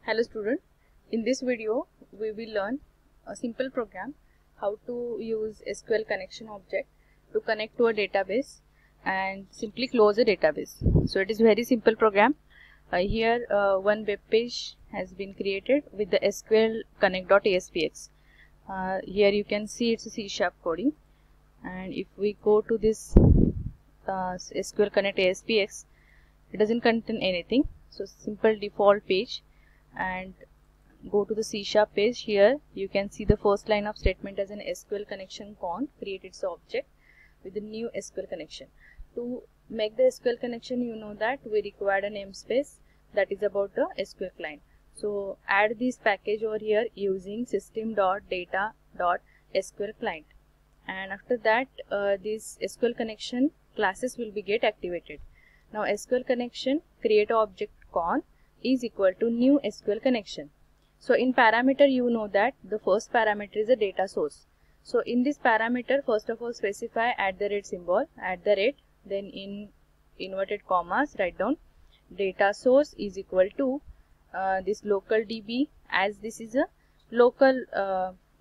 Hello student, in this video we will learn a simple program how to use SQL connection object to connect to a database and simply close a database. So it is very simple program. Here one web page has been created with the SQL connect.aspx. Here you can see it's a C# coding, and if we go to this SQL connect aspx, it doesn't contain anything, so simple default page. And go to the C# page. Here you can see the first line of statement as an SQL connection con create its object with the new SQL connection. To make the SQL connection, you know that we required a namespace that is about the SQL client. So add this package over here using system.data.sql client, and after that this SQL connection classes will be get activated. Now SQL connection create object con is equal to new SQL connection. So in parameter, you know that the first parameter is a data source. So in this parameter, first of all specify @symbol, then in inverted commas write down data source is equal to this local DB, as this is a local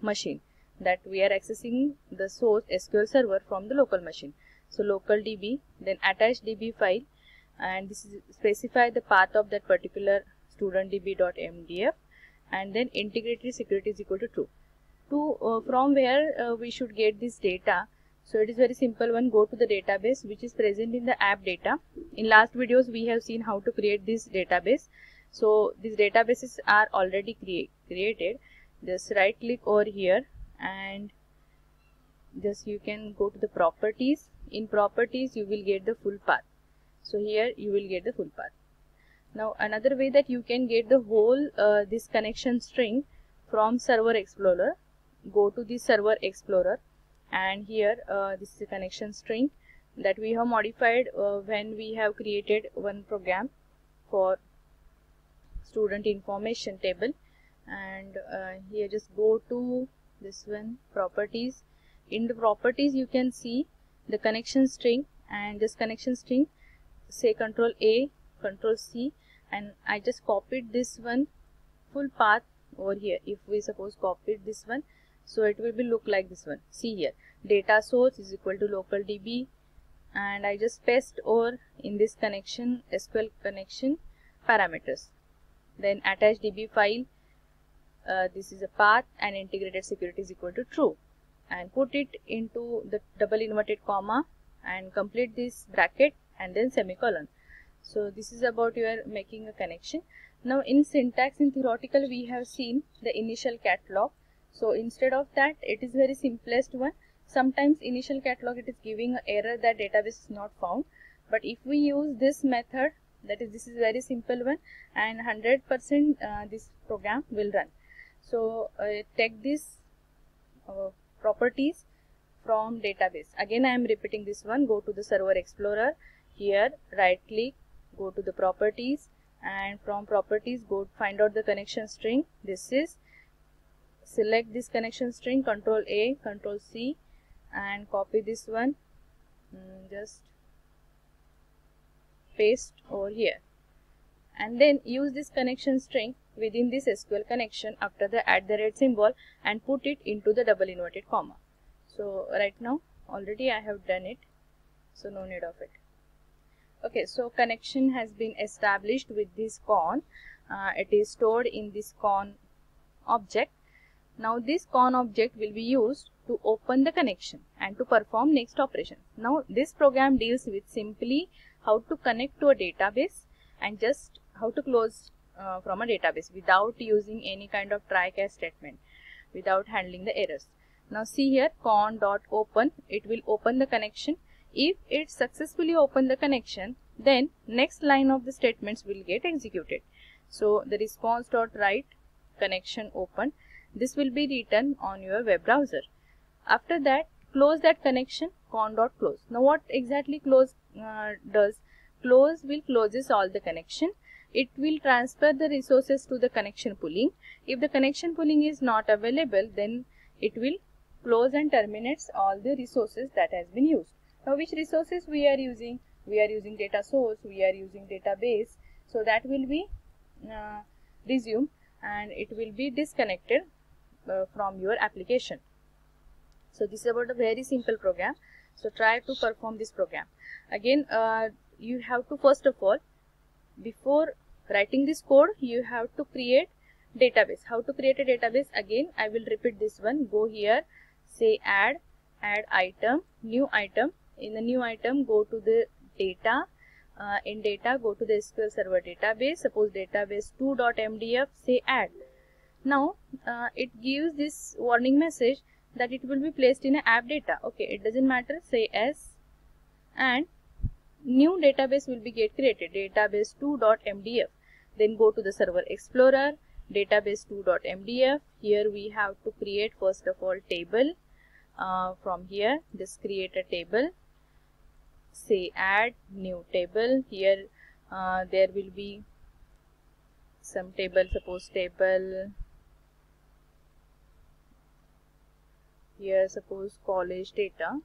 machine that we are accessing the source SQL server from the local machine. So local DB, then attach DB file, and this is specify the path of that particular studentdb.mdf, and then integrated security is equal to true. From where we should get this data. So it is very simple one. Go to the database which is present in the app data. In last videos we have seen how to create this database. So these databases are already created. Just right click over here and just you can go to the properties. In properties you will get the full path. So here you will get the full path. Now another way that you can get the whole this connection string from Server Explorer, go to the Server Explorer, and here this is a connection string that we have modified when we have created one program for student information table. And here just go to this one, properties. In the properties you can see the connection string, and this connection string say Control A, Control C, and I just copied this one full path over here. If we suppose copied this one, so it will be look like this one. See here, data source is equal to local DB, and I just paste over in this connection SQL connection parameters. Then attach DB file, this is a path, and integrated security is equal to true, and put it into the double inverted comma and complete this bracket and then semicolon. So this is about your making a connection. Now in syntax, in theoretical we have seen the initial catalog. So instead of that, it is very simplest one. Sometimes initial catalog it is giving an error that database is not found, but if we use this method, that is this is very simple one, and 100% this program will run. So take this properties from database. Again I am repeating this one. Go to the Server Explorer. Here right click, go to the properties, and from properties go find out the connection string. This is select this connection string, Control A, Control C, and copy this one, just paste over here, and then use this connection string within this SQL connection after the @symbol and put it into the double inverted comma. So right now already I have done it, so no need of it. Okay, so connection has been established with this con. It is stored in this con object. Now this con object will be used to open the connection and to perform next operation. Now this program deals with simply how to connect to a database and just how to close from a database without using any kind of try catch statement, without handling the errors. Now see here, con.open, it will open the connection. If it successfully open the connection, then next line of the statements will get executed. So the response.write connection open, this will be written on your web browser. After that, close that connection, con.close. Now what exactly close does? Close will closes all the connection. It will transfer the resources to the connection pooling. If the connection pooling is not available, then it will close and terminates all the resources that has been used. Now which resources we are using? We are using data source, we are using database, so that will be resume, and it will be disconnected from your application. So this is about a very simple program. So try to perform this program. Again, you have to, first of all, before writing this code, you have to create database. How to create a database? Again, I will repeat this one. Go here, say add item, new item. In the new item, go to the data. In data, go to the SQL Server database. Suppose database 2.mdf, say add. Now it gives this warning message that it will be placed in a app data. Okay, it doesn't matter, say s, and new database will be get created, database 2.mdf. Then go to the Server Explorer, database 2.mdf. Here we have to create first of all table. From here, just create a table, say add new table. Here there will be some table, suppose table, here suppose college data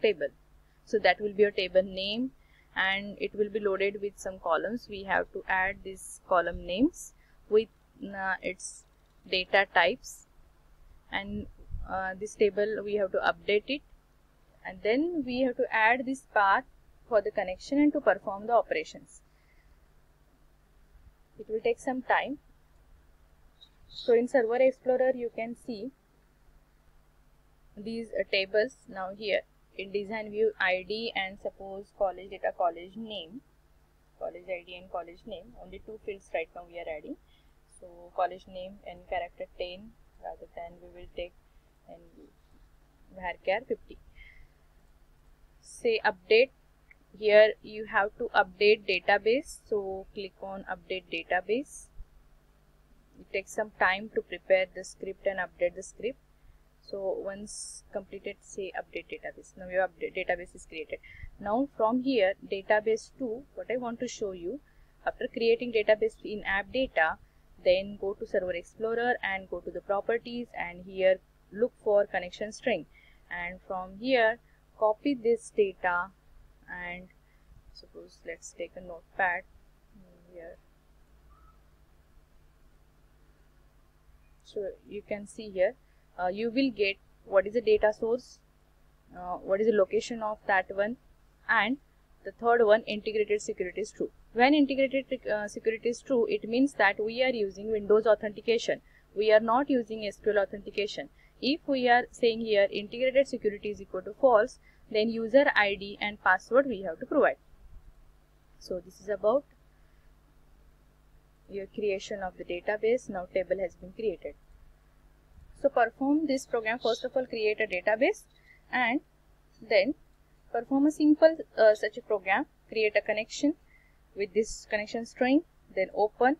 table. So that will be your table name, and it will be loaded with some columns. We have to add these column names with its data types, and this table we have to update it, and then we have to add this path for the connection and to perform the operations. It will take some time. So in Server Explorer you can see these tables. Now here in design view, ID and suppose college data, college name, college ID and college name, only two fields right now we are adding. So college name and character 10, rather than we will take and varchar 50. Say update. Here you have to update database, so click on update database. It takes some time to prepare the script and update the script. So once completed, say update database. Now your update database is created. Now from here, database 2, what I want to show you, after creating database in app data, then go to Server Explorer and go to the properties, and here look for connection string, and from here copy this data, and suppose let's take a notepad here. So you can see here you will get what is the data source, what is the location of that one, and the third one, integrated security is true. When integrated security is true, it means that we are using Windows authentication. We are not using SQL authentication. If we are saying here integrated security is equal to false, then user ID and password we have to provide. So this is about your creation of the database. Now table has been created. So perform this program. First of all, create a database, and then perform a simple such a program. Create a connection with this connection string, then open,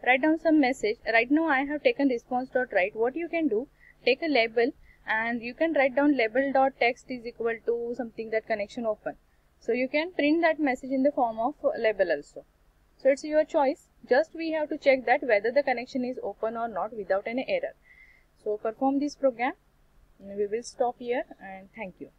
write down some message. Right now I have taken response.write. What you can do, take a label and you can write down label.text is equal to something that connection open. So you can print that message in the form of label also. So it's your choice. Just we have to check that whether the connection is open or not without any error. So perform this program. We will stop here, and thank you.